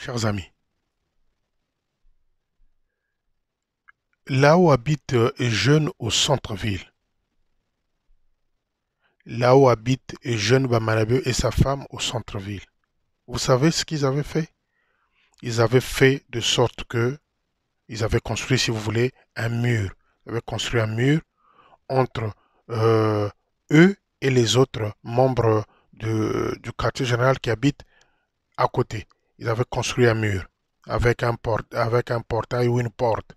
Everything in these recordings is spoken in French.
Chers amis, là où habite Jeune au centre-ville, là où habite Jeune Bamanabio et sa femme au centre-ville, vous savez ce qu'ils avaient fait? Ils avaient fait de sorte que, ils avaient construit, si vous voulez, un mur. Ils avaient construit un mur entre euh, eux et les autres membres du quartier général qui habitent à côté. Ils avaient construit un mur avec un portail ou une porte.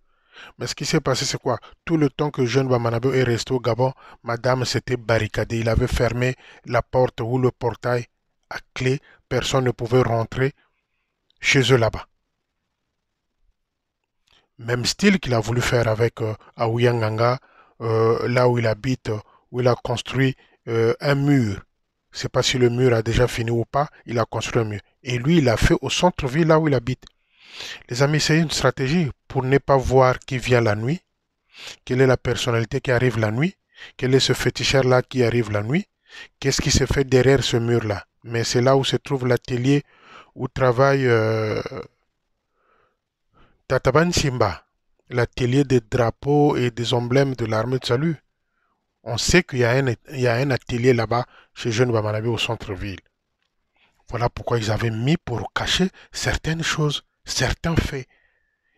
Mais ce qui s'est passé, c'est quoi? Tout le temps que Jeune Bamanabo est resté au Gabon, madame s'était barricadée. Il avait fermé la porte ou le portail à clé. Personne ne pouvait rentrer chez eux là-bas. Même style qu'il a voulu faire avec Aouyanganga, là où il habite, où il a construit un mur. Je ne sais pas si le mur a déjà fini ou pas, il a construit un mur. Et lui, il a fait au centre-ville, là où il habite. Les amis, c'est une stratégie pour ne pas voir qui vient la nuit. Quelle est la personnalité qui arrive la nuit? Quel est ce féticheur-là qui arrive la nuit? Qu'est-ce qui se fait derrière ce mur-là? Mais c'est là où se trouve l'atelier où travaille Tataban Simba, l'atelier des drapeaux et des emblèmes de l'armée de salut. On sait il y a un atelier là-bas chez Jeune Bamanabe au centre-ville. Voilà pourquoi ils avaient mis pour cacher certaines choses, certains faits.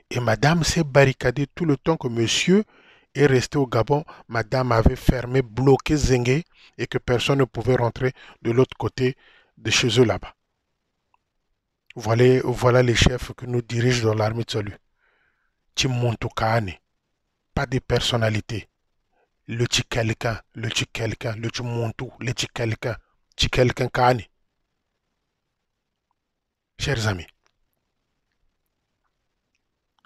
Et madame s'est barricadée tout le temps que monsieur est resté au Gabon. Madame avait fermé, bloqué Zengue et que personne ne pouvait rentrer de l'autre côté de chez eux là-bas. Voilà les chefs qui nous dirigent dans l'armée de salut. Timontou Kahane, pas de personnalité. Le quelqu'un, le quelqu'un, le Timontou, le quelqu'un Kahane. Chers amis,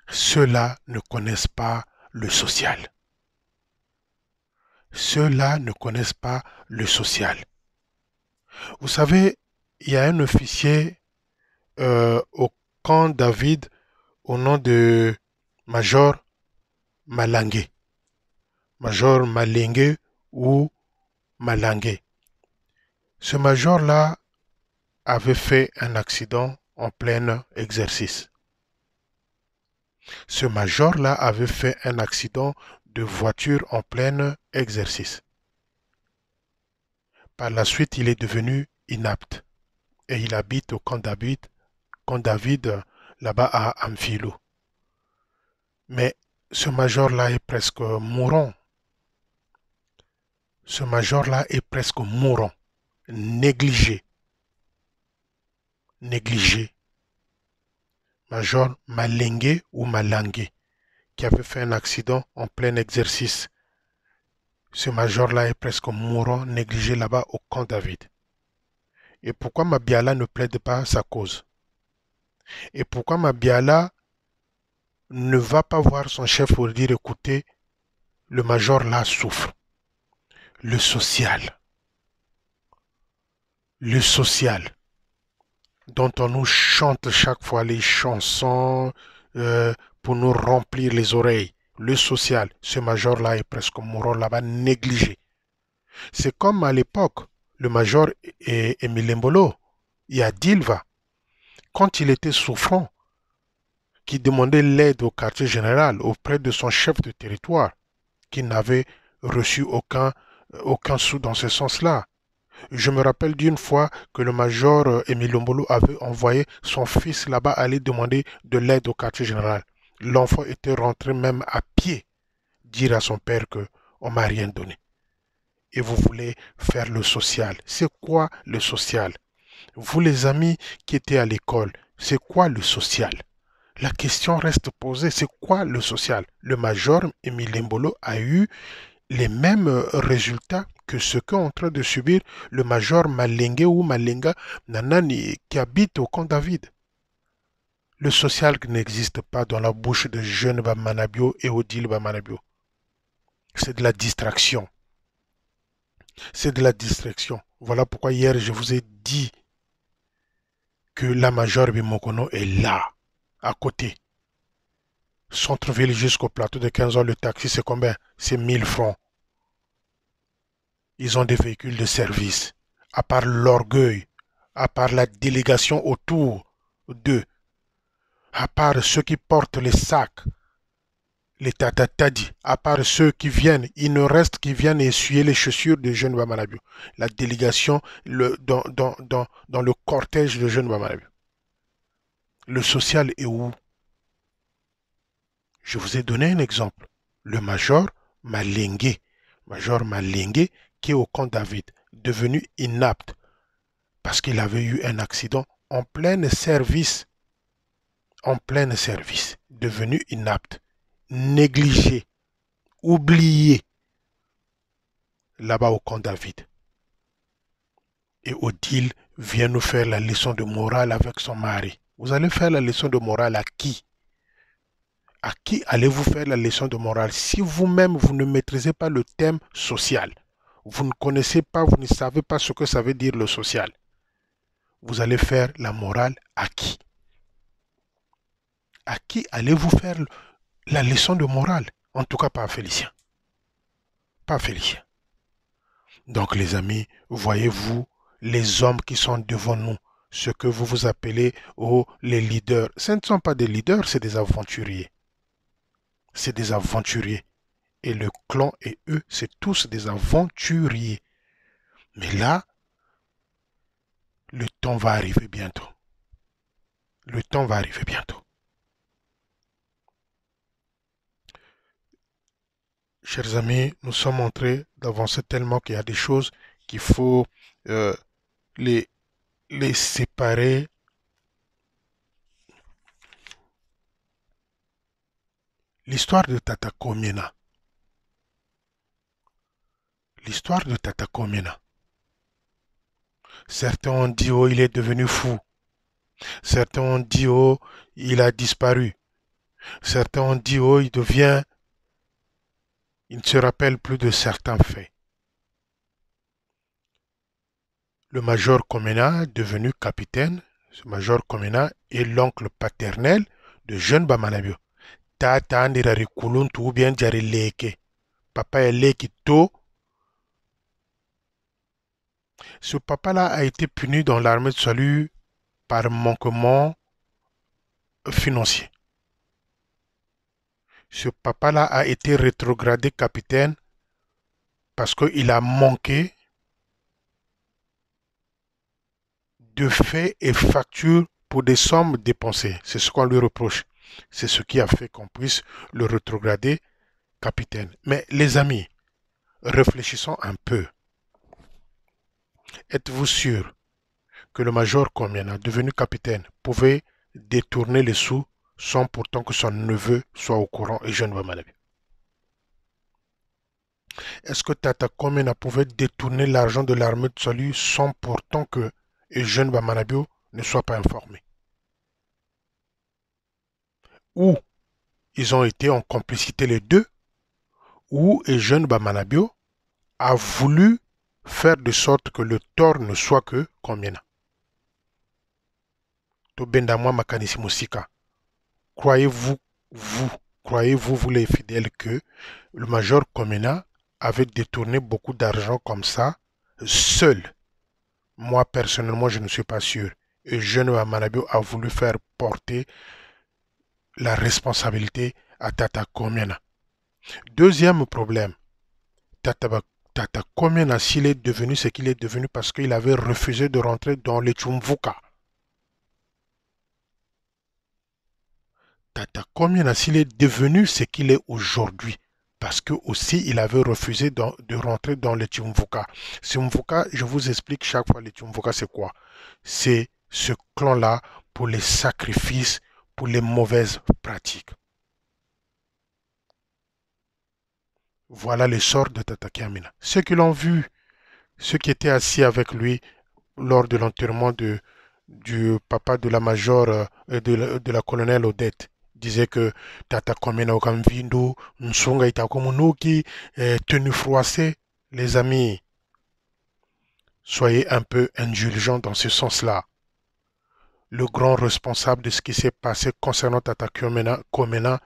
ceux-là ne connaissent pas le social. Ceux-là ne connaissent pas le social. Vous savez, il y a un officier au camp David au nom de Major Malangué. Major Malingue ou Malangué. Ce major-là avait fait un accident en plein exercice. Ce major-là avait fait un accident de voiture en plein exercice. Par la suite, il est devenu inapte et il habite au camp David là-bas à Amphilo. Mais ce major-là est presque mourant. Ce major-là est presque mourant, négligé, négligé. Major Malingue ou Malangue, qui avait fait un accident en plein exercice. Ce major-là est presque mourant, négligé là-bas au camp David. Et pourquoi Mabiala ne plaide pas sa cause? Et pourquoi Mabiala ne va pas voir son chef pour dire écoutez, le major là souffre. Le social. Le social. Dont on nous chante chaque fois les chansons pour nous remplir les oreilles. Le social. Ce major-là est presque mourant là-bas, négligé. C'est comme à l'époque, le major Émile Mbolo, il y a Dilva, quand il était souffrant, qui demandait l'aide au quartier général auprès de son chef de territoire, qui n'avait reçu aucun sou dans ce sens-là. Je me rappelle d'une fois que le major Émile Mbolo avait envoyé son fils là-bas aller demander de l'aide au quartier général. L'enfant était rentré même à pied dire à son père que on m'a rien donné. Et vous voulez faire le social. C'est quoi le social? Vous les amis qui étaient à l'école, c'est quoi le social? La question reste posée, c'est quoi le social? Le major Émile Mbolo a eu les mêmes résultats que ce qu'est en train de subir le major Malingue ou Malinga Nanani qui habite au camp David. Le social n'existe pas dans la bouche de jeunes Bamanabio et Odile Bamanabio. C'est de la distraction. C'est de la distraction. Voilà pourquoi hier je vous ai dit que la major Bimokono est là, à côté. Centre-ville jusqu'au plateau de 15 ans, le taxi c'est combien? C'est 1000 francs. Ils ont des véhicules de service. À part l'orgueil, à part la délégation autour d'eux, à part ceux qui portent les sacs, les tatatadi, à part ceux qui viennent, il ne reste qui viennent essuyer les chaussures de jeunes Bamalabio. La délégation dans le cortège de jeunes Bamalabio. Le social est où? Je vous ai donné un exemple. Le major Malengue. Major Malengue qui est au camp David, devenu inapte parce qu'il avait eu un accident en plein service. En plein service, devenu inapte, négligé, oublié là-bas au camp David. Et Odile vient nous faire la leçon de morale avec son mari. Vous allez faire la leçon de morale à qui? À qui allez-vous faire la leçon de morale si vous-même vous ne maîtrisez pas le thème social? Vous ne connaissez pas, vous ne savez pas ce que ça veut dire le social. Vous allez faire la morale à qui? À qui allez-vous faire la leçon de morale? En tout cas pas à Félicien. Pas à Félicien. Donc les amis, voyez-vous les hommes qui sont devant nous, ce que vous vous appelez les leaders. Ce ne sont pas des leaders, c'est des aventuriers. C'est des aventuriers. Et le clan et eux, c'est tous des aventuriers. Mais là, le temps va arriver bientôt. Le temps va arriver bientôt. Chers amis, nous sommes en train d'avancer tellement qu'il y a des choses qu'il faut euh, les, les séparer. L'histoire de Tata Komiena. L'histoire de Tata Komiena. Certains ont dit, oh, il est devenu fou. Certains ont dit, oh, il a disparu. Certains ont dit, oh, il ne se rappelle plus de certains faits. Le major Komena, devenu capitaine, ce major Komena est l'oncle paternel de jeune Bamanabio. Tata Andirari Kuluntu ou bien Jari Leke. Papa est Lekito. Ce papa-là a été puni dans l'armée de salut par manquement financier. Ce papa-là a été rétrogradé capitaine parce qu'il a manqué de faits et factures pour des sommes dépensées. C'est ce qu'on lui reproche. C'est ce qui a fait qu'on puisse le rétrograder capitaine. Mais les amis, réfléchissons un peu. Êtes-vous sûr que le major Komiena, devenu capitaine, pouvait détourner les sous sans pourtant que son neveu soit au courant et jeune Wamanabe? Est-ce que Tata Komiena pouvait détourner l'argent de l'armée de salut sans pourtant que jeune Bamanabio ne soit pas informé? Ou ils ont été en complicité les deux, ou jeune Bamanabio a voulu faire de sorte que le tort ne soit que Komiena. Tobendamwa Makanisi Musika. Croyez-vous, vous les fidèles, que le major Komiena avait détourné beaucoup d'argent comme ça, seul? Moi, personnellement, je ne suis pas sûr. Et jeune Bamanabio a voulu faire porter la responsabilité à Tata Komiena. Deuxième problème, Tata Komiena, s'il est devenu ce qu'il est devenu parce qu'il avait refusé de rentrer dans les Tchumvuka. Tata Komiena, s'il est devenu ce qu'il est aujourd'hui, parce que aussi il avait refusé de rentrer dans les Tchumvuka. Tchumvuka, je vous explique chaque fois, les Tchumvuka, c'est quoi? C'est ce clan-là pour les sacrifices, pour les mauvaises pratiques. Voilà le sort de Tata Komiena. Ceux qui l'ont vu, ceux qui étaient assis avec lui lors de l'enterrement du papa de la major de la colonelle Odette, disait que Tata Komiena Okamvindo, Nsunga Itakomunuki, tenue froissée. Les amis, soyez un peu indulgents dans ce sens-là. Le grand responsable de ce qui s'est passé concernant Tata Komiena,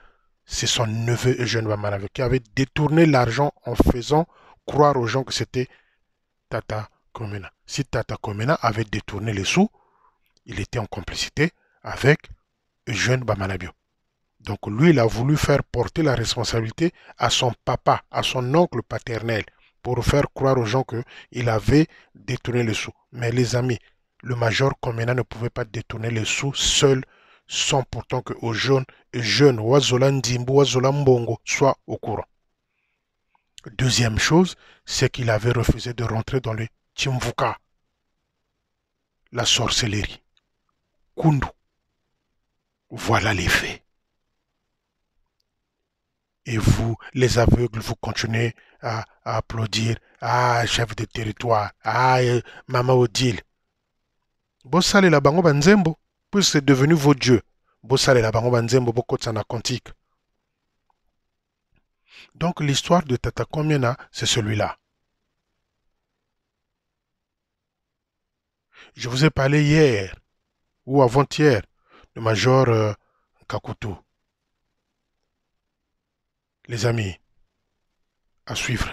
c'est son neveu Eugène Bamanave qui avait détourné l'argent en faisant croire aux gens que c'était Tata Komiena. Si Tata Komiena avait détourné les sous, il était en complicité avec jeune Bamanabio. Donc lui, il a voulu faire porter la responsabilité à son papa, à son oncle paternel, pour faire croire aux gens qu'il avait détourné les sous. Mais les amis, le major Komena ne pouvait pas détourner les sous seul, sans pourtant que aux jeunes, Wazola Ndimbo, Wazola Mbongo, soient au courant. Deuxième chose, c'est qu'il avait refusé de rentrer dans le Timvuka, la sorcellerie. Kundu. Voilà les faits. Et vous, les aveugles, vous continuez à applaudir. Ah, chef de territoire. Ah, Mama Odile. Bossale la bango banzembo. Puis c'est devenu vos dieux. Bossale la bango banzembo, boko tsana quantique. Donc l'histoire de Tata Komiena, c'est celui-là. Je vous ai parlé hier ou avant-hier de Major Kakutu. Les amis, à suivre.